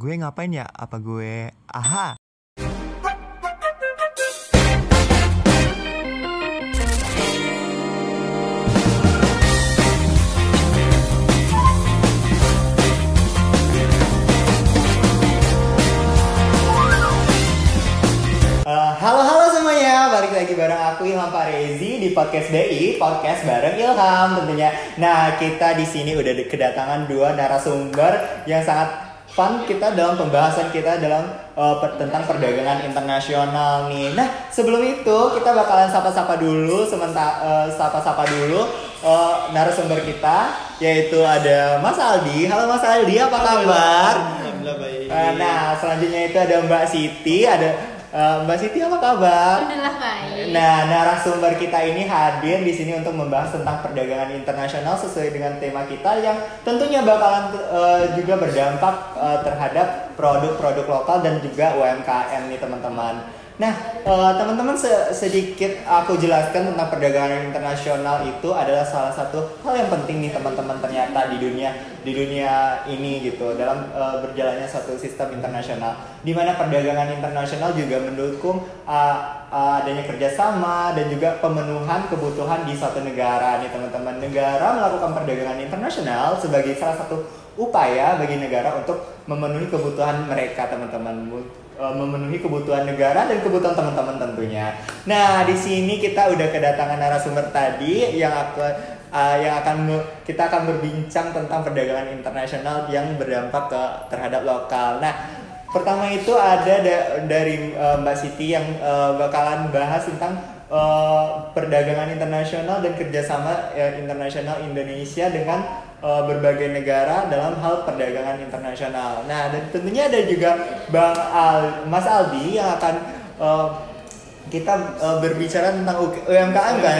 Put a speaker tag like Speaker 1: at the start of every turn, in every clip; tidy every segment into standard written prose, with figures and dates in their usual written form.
Speaker 1: gue ngapain ya? Apa gue aha?
Speaker 2: Halo semuanya, balik lagi bareng aku Ilham Farezi di podcast BI, podcast bareng Ilham tentunya. Nah, kita di sini udah kedatangan dua narasumber yang sangat fun kita dalam pembahasan kita dalam tentang perdagangan internasional nih. Nah, sebelum itu kita bakalan sapa-sapa dulu narasumber kita, yaitu ada Mas Aldi. Halo Mas Aldi, apa kabar?
Speaker 3: Alhamdulillah baik.
Speaker 2: Nah, selanjutnya itu ada Mbak Siti, Mbak Siti apa kabar?
Speaker 4: Alhamdulillah baik.
Speaker 2: Nah, narasumber kita ini hadir di sini untuk membahas tentang perdagangan internasional sesuai dengan tema kita yang tentunya bakalan juga berdampak terhadap produk-produk lokal dan juga UMKM nih teman-teman. Nah, teman-teman sedikit aku jelaskan tentang perdagangan internasional itu adalah salah satu hal yang penting nih teman-teman ternyata di dunia ini gitu dalam berjalannya suatu sistem internasional di mana perdagangan internasional juga mendukung adanya kerjasama dan juga pemenuhan kebutuhan di suatu negara nih teman-teman. Negara melakukan perdagangan internasional sebagai salah satu upaya bagi negara untuk memenuhi kebutuhan mereka teman-teman, memenuhi kebutuhan negara dan kebutuhan teman-teman tentunya. Nah, di sini kita udah kedatangan narasumber tadi yang kita akan berbincang tentang perdagangan internasional yang berdampak terhadap lokal. Nah, pertama itu ada dari Mbak Siti yang bakalan bahas tentang perdagangan internasional dan kerjasama internasional Indonesia dengan berbagai negara dalam hal perdagangan internasional. Nah, dan tentunya ada juga Mas Aldi yang akan kita berbicara tentang UMKM kan.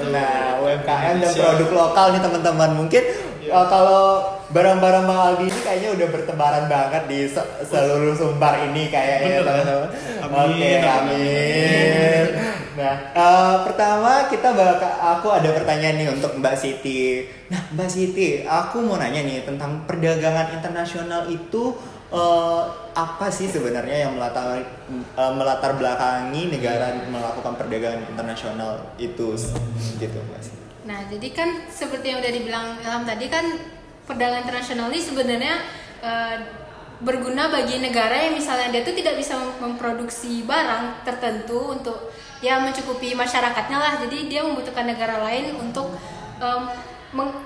Speaker 2: Nah, UMKM dan produk lokal nih teman-teman. Mungkin kalau barang-barang Bang Aldi ini kayaknya udah bertebaran banget di seluruh Sumbar ini kayaknya teman-teman. Oke, amin. Nah, pertama aku ada pertanyaan nih untuk Mbak Siti. Nah, Mbak Siti, aku mau nanya nih tentang perdagangan internasional itu apa sih sebenarnya yang melatar belakangi negara melakukan perdagangan internasional itu gitu, Mbak Siti.
Speaker 4: Nah, jadi kan seperti yang udah dibilang Ilham tadi kan perdagangan internasional ini sebenarnya berguna bagi negara yang misalnya dia tuh tidak bisa memproduksi barang tertentu untuk ya mencukupi masyarakatnya lah. Jadi dia membutuhkan negara lain untuk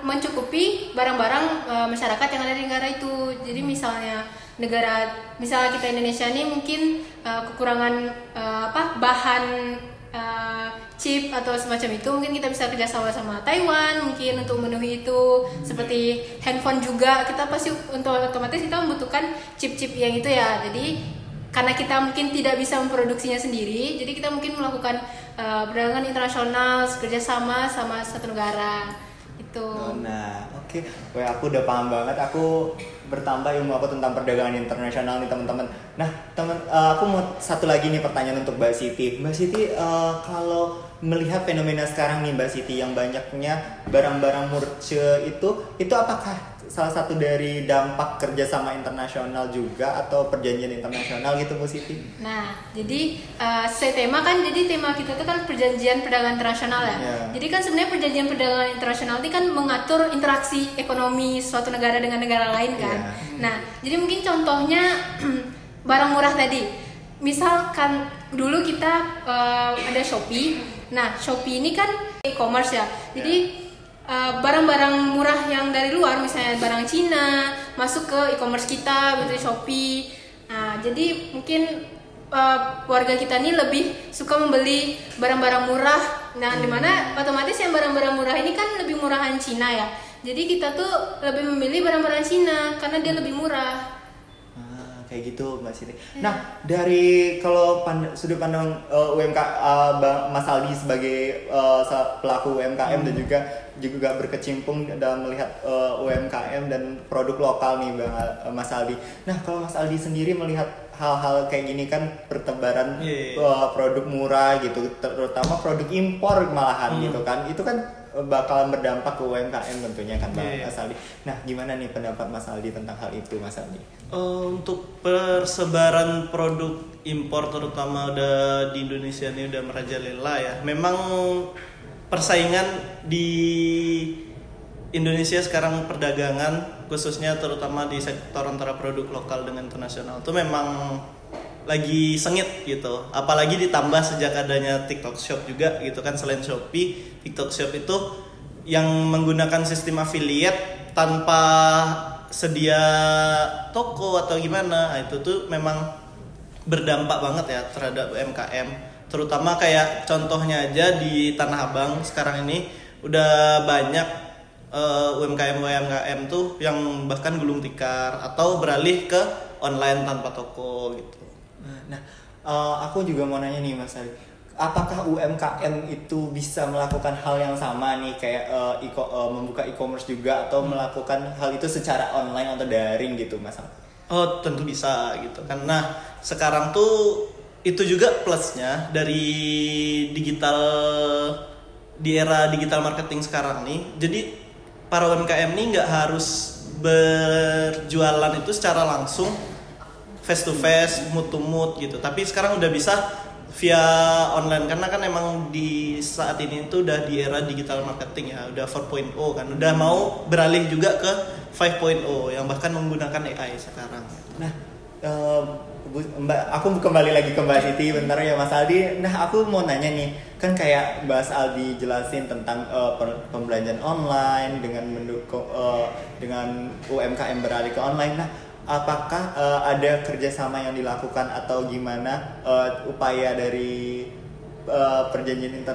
Speaker 4: mencukupi barang-barang masyarakat yang ada di negara itu. Jadi misalnya kita Indonesia ini mungkin kekurangan bahan chip atau semacam itu, mungkin kita bisa kerjasama sama Taiwan mungkin untuk memenuhi itu. Seperti handphone juga kita pasti otomatis kita membutuhkan chip-chip yang itu ya. Jadi karena kita mungkin tidak bisa memproduksinya sendiri, jadi kita mungkin melakukan perdagangan internasional kerjasama sama satu negara itu.
Speaker 2: Nah, oke. Wah, aku udah paham banget. Aku bertambah ilmu aku tentang perdagangan internasional nih teman-teman. Nah, aku mau satu lagi nih pertanyaan untuk Mbak Siti. Mbak Siti, kalau melihat fenomena sekarang nih Mbak Siti yang banyaknya barang-barang murce itu apakah salah satu dari dampak kerjasama internasional juga atau perjanjian internasional gitu Bu Siti?
Speaker 4: Nah, jadi tema kita itu kan perjanjian perdagangan internasional ya. Yeah. Jadi kan sebenarnya perjanjian perdagangan internasional ini kan mengatur interaksi ekonomi suatu negara dengan negara lain kan. Yeah. Nah, jadi mungkin contohnya barang murah tadi. Misalkan dulu kita ada Shopee. Nah, Shopee ini kan e-commerce ya. Jadi barang-barang murah yang dari luar, misalnya barang Cina masuk ke e-commerce kita, gitu Shopee. Nah, jadi mungkin warga kita ini lebih suka membeli barang-barang murah. Nah, dimana otomatis yang barang-barang murah ini kan lebih murahan Cina ya. Jadi kita tuh lebih memilih barang-barang Cina karena dia lebih murah.
Speaker 2: Kayak gitu Mbak Siti. Nah, dari kalau sudut pandang Mas Aldi sebagai pelaku UMKM dan juga berkecimpung dalam melihat UMKM dan produk lokal nih Mas Aldi. Nah, kalau Mas Aldi sendiri melihat hal-hal kayak gini kan pertebaran produk murah gitu, terutama produk impor malahan gitu kan. Itu kan bakalan berdampak ke UMKM tentunya kan Mas Aldi. Nah, gimana nih pendapat Mas Aldi tentang hal itu, Mas Aldi?
Speaker 3: Untuk persebaran produk impor terutama udah di Indonesia ini udah merajalela ya. Memang persaingan di Indonesia sekarang perdagangan khususnya terutama di sektor antara produk lokal dengan internasional itu memang lagi sengit gitu. Apalagi ditambah sejak adanya TikTok Shop juga gitu kan, selain Shopee, TikTok Shop itu yang menggunakan sistem affiliate tanpa sedia toko atau gimana. Itu tuh memang berdampak banget ya terhadap UMKM. Terutama kayak contohnya aja di Tanah Abang sekarang ini udah banyak UMKM tuh yang bahkan gulung tikar atau beralih ke online tanpa toko gitu.
Speaker 2: Nah, aku juga mau nanya nih Mas Ali, apakah UMKM itu bisa melakukan hal yang sama nih kayak membuka e-commerce juga atau melakukan hal itu secara online atau daring gitu Mas Ali?
Speaker 3: Oh, tentu bisa gitu kan. Nah, sekarang tuh itu juga plusnya dari digital, di era digital marketing sekarang nih. Jadi para UMKM ini nggak harus berjualan itu secara langsung face to face, mood to mood gitu. Tapi sekarang udah bisa via online karena kan emang di saat ini tuh udah di era digital marketing ya, udah 4.0 kan, udah mau beralih juga ke 5.0 yang bahkan menggunakan AI sekarang.
Speaker 2: Nah, Mbak, aku kembali lagi ke Mbak Siti bentar ya Mas Aldi. Nah, aku mau nanya nih, kan kayak Mas Aldi jelasin tentang pembelajaran online dengan mendukung dengan UMKM beralih ke online. Nah, apakah ada kerjasama yang dilakukan atau gimana upaya dari perjanjian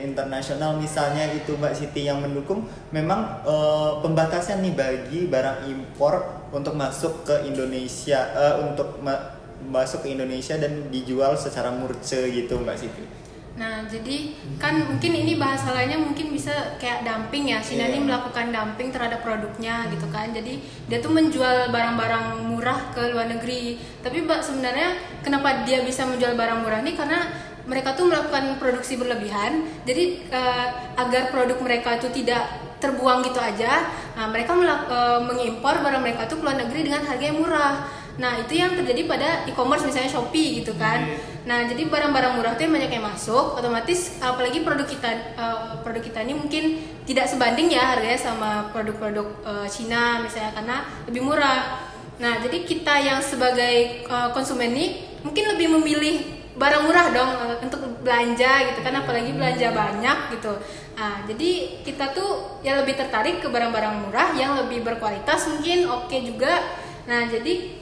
Speaker 2: internasional misalnya gitu Mbak Siti yang mendukung memang pembatasan nih bagi barang impor untuk masuk ke Indonesia masuk ke Indonesia dan dijual secara murce gitu Mbak Siti.
Speaker 4: Nah, jadi kan mungkin ini bahasa lainnya mungkin bisa kayak dumping ya. China ini melakukan dumping terhadap produknya gitu kan. Jadi dia tuh menjual barang-barang murah ke luar negeri. Tapi sebenarnya kenapa dia bisa menjual barang murah nih? Karena mereka tuh melakukan produksi berlebihan. Jadi agar produk mereka itu tidak terbuang gitu aja, mereka mengimpor barang mereka tuh ke luar negeri dengan harga yang murah. Nah, itu yang terjadi pada e-commerce misalnya Shopee gitu kan. Nah, jadi barang-barang murah itu yang banyak yang masuk, otomatis apalagi produk kita ini mungkin tidak sebanding ya harganya sama produk-produk Cina misalnya karena lebih murah. Nah, jadi kita yang sebagai konsumen ini mungkin lebih memilih barang murah dong untuk belanja gitu kan, apalagi belanja banyak gitu. Nah, jadi kita tuh ya lebih tertarik ke barang-barang murah yang lebih berkualitas mungkin oke juga. Nah, jadi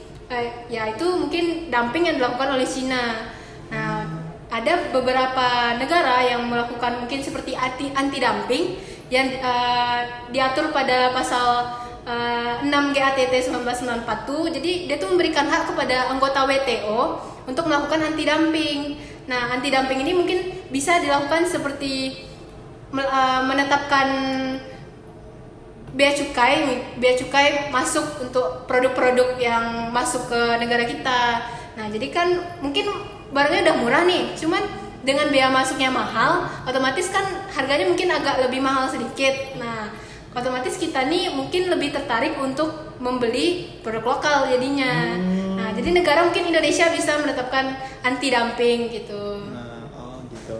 Speaker 4: ya itu mungkin dumping yang dilakukan oleh Cina. Nah, ada beberapa negara yang melakukan mungkin seperti anti dumping yang diatur pada pasal 6 GATT 1994 tuh. Jadi dia tuh memberikan hak kepada anggota WTO untuk melakukan anti dumping. Nah, anti dumping ini mungkin bisa dilakukan seperti menetapkan bea cukai masuk untuk produk-produk yang masuk ke negara kita. Nah, jadi kan mungkin barangnya udah murah nih, cuman dengan bea masuknya mahal, otomatis kan harganya mungkin agak lebih mahal sedikit. Nah, otomatis kita nih mungkin lebih tertarik untuk membeli produk lokal jadinya. Nah, jadi negara mungkin Indonesia bisa menetapkan anti dumping gitu.
Speaker 2: Gitu.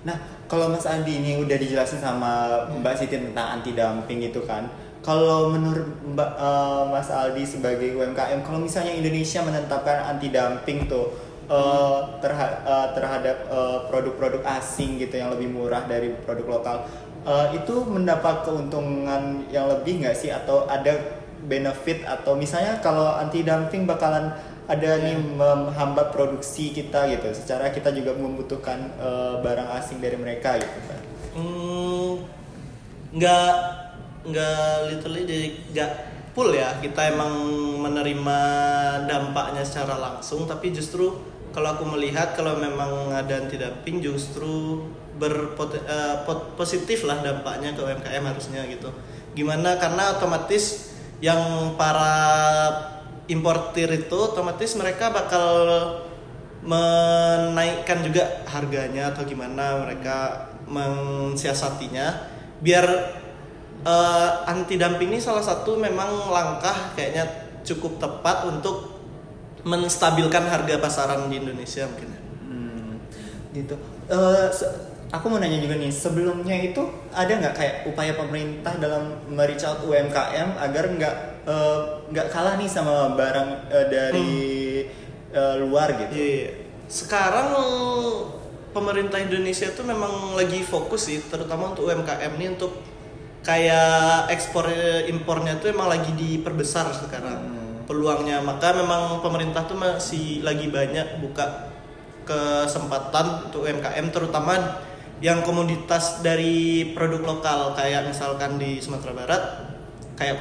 Speaker 2: Nah, kalau Mas Andi ini udah dijelasin sama Mbak Siti tentang anti dumping itu kan. Kalau menurut Mas Aldi sebagai UMKM, kalau misalnya Indonesia menetapkan anti dumping tuh terhadap produk-produk asing gitu yang lebih murah dari produk lokal, itu mendapat keuntungan yang lebih nggak sih atau ada benefit atau misalnya kalau anti dumping bakalan ada nih menghambat produksi kita gitu, secara kita juga membutuhkan barang asing dari mereka gitu kan?
Speaker 3: Nggak literally jadi nggak full ya, kita emang menerima dampaknya secara langsung, tapi justru kalau aku melihat kalau memang ada anti dumping justru positif lah dampaknya ke UMKM harusnya gitu. Gimana? Karena otomatis yang para importir itu otomatis mereka bakal menaikkan juga harganya atau gimana mereka mensiasatinya. biar anti dumping ini salah satu memang langkah kayaknya cukup tepat untuk menstabilkan harga pasaran di Indonesia mungkin.
Speaker 2: Gitu. Aku mau nanya juga nih, sebelumnya itu ada nggak kayak upaya pemerintah dalam reach out UMKM agar nggak kalah nih sama barang dari luar gitu?
Speaker 3: Iya. Sekarang pemerintah Indonesia tuh memang lagi fokus sih, terutama untuk UMKM nih, untuk kayak ekspor impornya tuh emang lagi diperbesar sekarang peluangnya. Maka memang pemerintah tuh masih lagi banyak buka kesempatan untuk UMKM, terutama yang komoditas dari produk lokal, kayak misalkan di Sumatera Barat kayak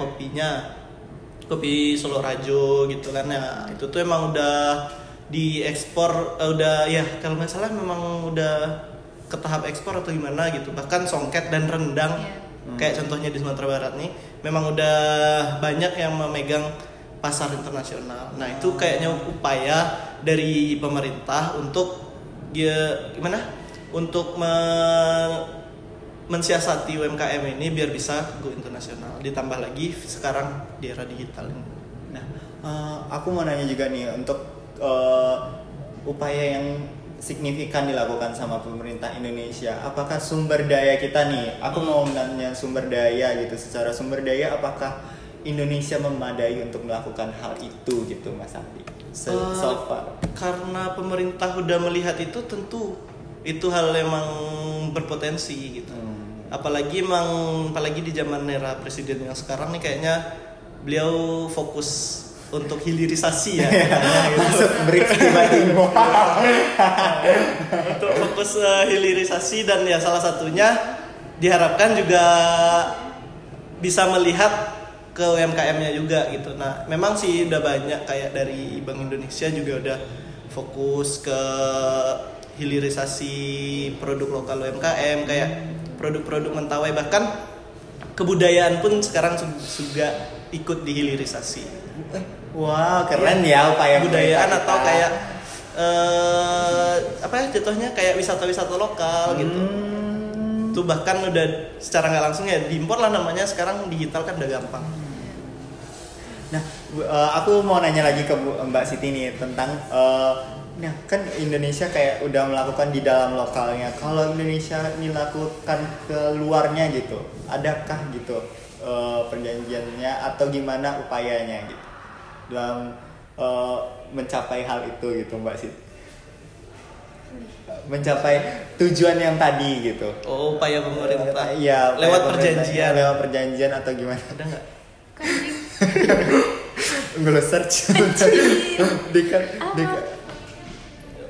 Speaker 3: kopi Solo Rajo gitu kan ya, itu tuh emang udah diekspor, udah ya kalau nggak salah memang udah ke tahap ekspor atau gimana gitu. Bahkan songket dan rendang kayak contohnya di Sumatera Barat nih memang udah banyak yang memegang pasar internasional. Nah itu kayaknya upaya dari pemerintah untuk untuk mensiasati UMKM ini biar bisa go internasional. Ditambah lagi sekarang di era digital ini.
Speaker 2: Nah, aku mau nanya juga nih untuk upaya yang signifikan dilakukan sama pemerintah Indonesia. Apakah sumber daya kita nih? Aku mau nanya sumber daya gitu. Secara sumber daya, apakah Indonesia memadai untuk melakukan hal itu gitu, Mas Andi? So far.
Speaker 3: Karena pemerintah udah melihat itu, tentu itu hal emang berpotensi gitu. Apalagi di zaman era presiden yang sekarang nih kayaknya beliau fokus untuk hilirisasi ya.
Speaker 2: Masuk break tiba-tiba.
Speaker 3: Untuk fokus hilirisasi, dan ya salah satunya diharapkan juga bisa melihat ke UMKM-nya juga gitu. Nah, memang sih udah banyak kayak dari Bank Indonesia juga udah fokus ke hilirisasi produk lokal UMKM, kayak produk-produk mentawai, bahkan kebudayaan pun sekarang juga ikut dihilirisasi.
Speaker 2: Wah, keren ya upaya
Speaker 3: budayaan atau kayak jatuhnya kayak wisata-wisata lokal gitu. Itu bahkan udah secara nggak langsung ya diimpor lah, namanya sekarang digital kan udah gampang.
Speaker 2: Nah, aku mau nanya lagi ke Mbak Siti nih tentang nah kan Indonesia kayak udah melakukan di dalam lokalnya. Kalau Indonesia ini lakukan ke luarnya gitu, adakah gitu perjanjiannya atau gimana upayanya gitu dalam mencapai hal itu gitu, Mbak Siti? Mencapai tujuan yang tadi gitu.
Speaker 3: Oh, upaya pemerintah.
Speaker 2: Iya,
Speaker 3: lewat perjanjian.
Speaker 2: Lewat perjanjian atau gimana?
Speaker 3: Ada nggak?
Speaker 2: Nggak search.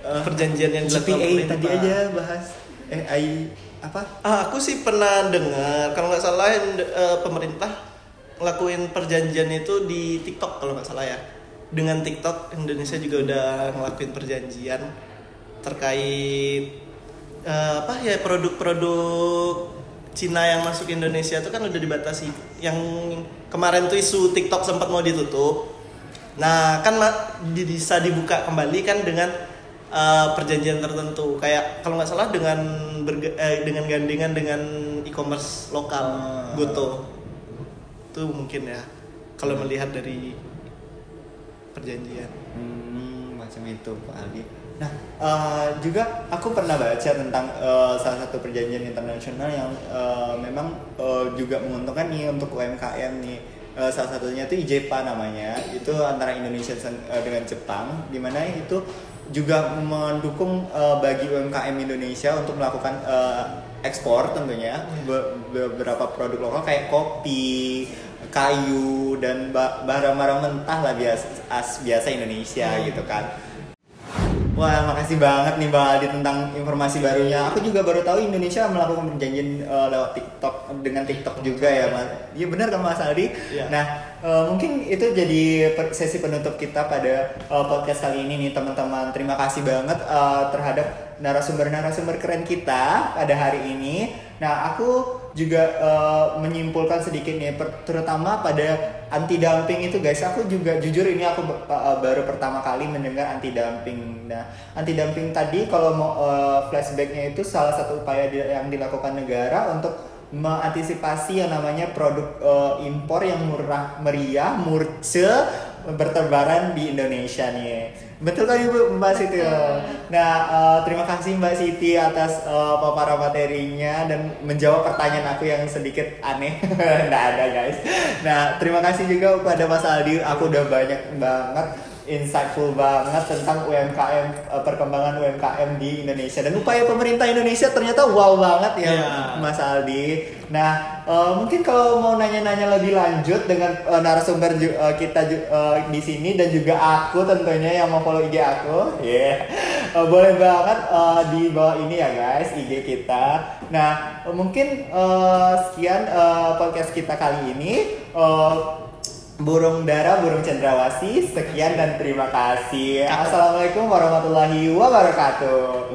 Speaker 3: Perjanjian yang dilakukan
Speaker 2: GPA tadi aja bahas. Apa?
Speaker 3: Aku sih pernah dengar, kalau nggak salah pemerintah ngelakuin perjanjian itu di TikTok kalau nggak salah ya. Dengan TikTok Indonesia juga udah ngelakuin perjanjian terkait produk-produk Cina yang masuk Indonesia itu kan udah dibatasi. Yang kemarin tuh isu TikTok sempat mau ditutup. Nah, kan bisa dibuka kembali kan dengan perjanjian tertentu. Kayak kalau nggak salah dengan gandengan dengan e-commerce lokal, Goto. Itu mungkin ya kalau melihat dari perjanjian.
Speaker 2: Macam itu, Pak Aldi. Nah, juga aku pernah baca tentang salah satu perjanjian internasional yang memang juga menguntungkan nih untuk UMKM nih. Salah satunya itu IJEPA namanya. Itu antara Indonesia dengan Jepang, di mana itu juga mendukung bagi UMKM Indonesia untuk melakukan ekspor tentunya beberapa produk lokal kayak kopi, kayu, dan barang-barang mentah lah biasa Indonesia gitu kan. Wah, makasih banget nih Bang Aldi tentang informasi barunya. Aku juga baru tahu Indonesia melakukan perjanjian lewat TikTok, dengan TikTok juga ya, Mas. Iya benar kan Mas Aldi? Ya. Nah, mungkin itu jadi sesi penutup kita pada podcast kali ini nih teman-teman. Terima kasih banget terhadap narasumber-narasumber keren kita pada hari ini. Nah, aku juga menyimpulkan sedikit nih, terutama pada anti dumping itu guys. Aku juga jujur ini aku baru pertama kali mendengar anti dumping. Nah, anti dumping tadi kalau mau flashbacknya itu salah satu upaya yang dilakukan negara untuk mengantisipasi yang namanya produk impor yang murah meriah, murce berterbaran di Indonesia nih. Betul kan Ibu Mbak Siti? Nah, terima kasih Mbak Siti atas paparan materinya dan menjawab pertanyaan aku yang sedikit aneh. Nggak ada guys. Nah, terima kasih juga kepada Mas Aldi. Aku udah banyak banget insightful banget tentang UMKM, perkembangan UMKM di Indonesia dan upaya pemerintah Indonesia ternyata wow banget ya Mas Aldi. Nah, mungkin kalau mau nanya-nanya lebih lanjut dengan narasumber kita di sini dan juga aku tentunya yang mau follow IG aku, boleh banget di bawah ini ya guys IG kita. Nah, mungkin sekian podcast kita kali ini. Burung dara, burung cendrawasih. Sekian dan terima kasih. Assalamualaikum warahmatullahi wabarakatuh.